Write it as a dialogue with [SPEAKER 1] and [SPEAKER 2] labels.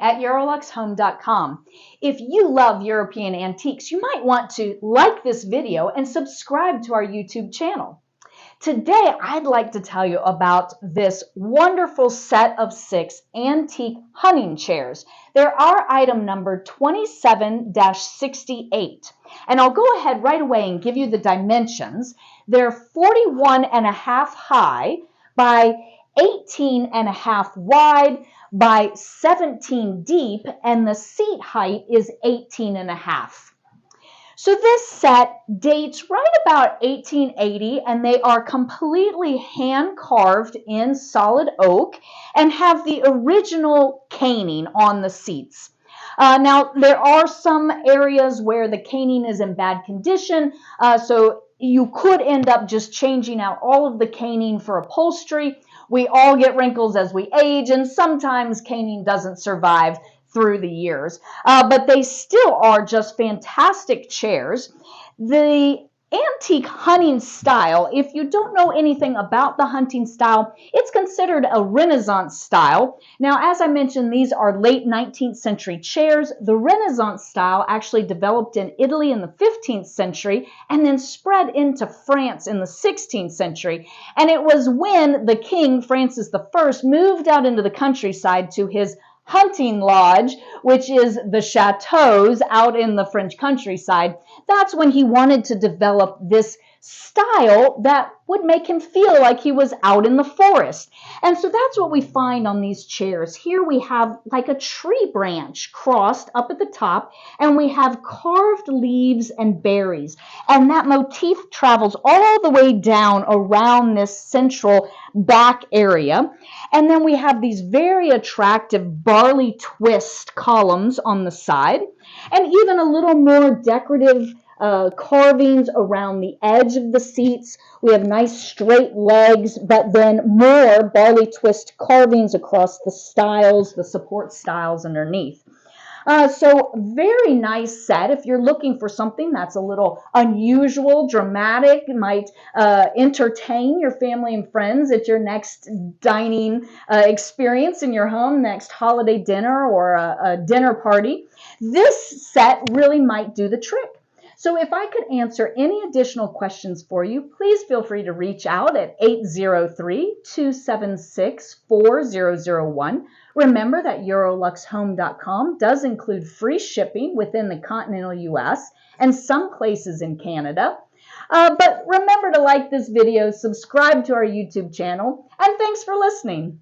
[SPEAKER 1] at euroluxhome.com. If you love European antiques, you might want to like this video and subscribe to our YouTube channel. Today, I'd like to tell you about this wonderful set of 6 antique hunting chairs. They're our item number 27-68. And I'll go ahead right away and give you the dimensions. They're 41.5 high by 18.5 wide by 17 deep, and the seat height is 18.5. So this set dates right about 1880, and they are completely hand carved in solid oak and have the original caning on the seats. Now, there are some areas where the caning is in bad condition, so you could end up just changing out all of the caning for upholstery. We all get wrinkles as we age, and sometimes caning doesn't survive through the years, but they still are just fantastic chairs. The antique hunting style, if you don't know anything about the hunting style, it's considered a Renaissance style. Now, as I mentioned, these are late 19th century chairs. The Renaissance style actually developed in Italy in the 15th century and then spread into France in the 16th century. And it was when the king, Francis I, moved out into the countryside to his hunting lodge, which is the chateaus out in the French countryside. That's when he wanted to develop this style that would make him feel like he was out in the forest. And so that's what we find on these chairs. Here we have like a tree branch crossed up at the top, and we have carved leaves and berries. And that motif travels all the way down around this central back area. And then we have these very attractive barley twist columns on the side, and even a little more decorative carvings around the edge of the seats. We have nice straight legs, but then more barley twist carvings across the stiles, the support stiles underneath. So very nice set. If you're looking for something that's a little unusual, dramatic, might entertain your family and friends at your next dining experience in your home, next holiday dinner or a dinner party, this set really might do the trick. So if I could answer any additional questions for you, please feel free to reach out at 803-276-4001. Remember that euroluxhome.com does include free shipping within the continental US and some places in Canada. But remember to like this video, subscribe to our YouTube channel, and thanks for listening.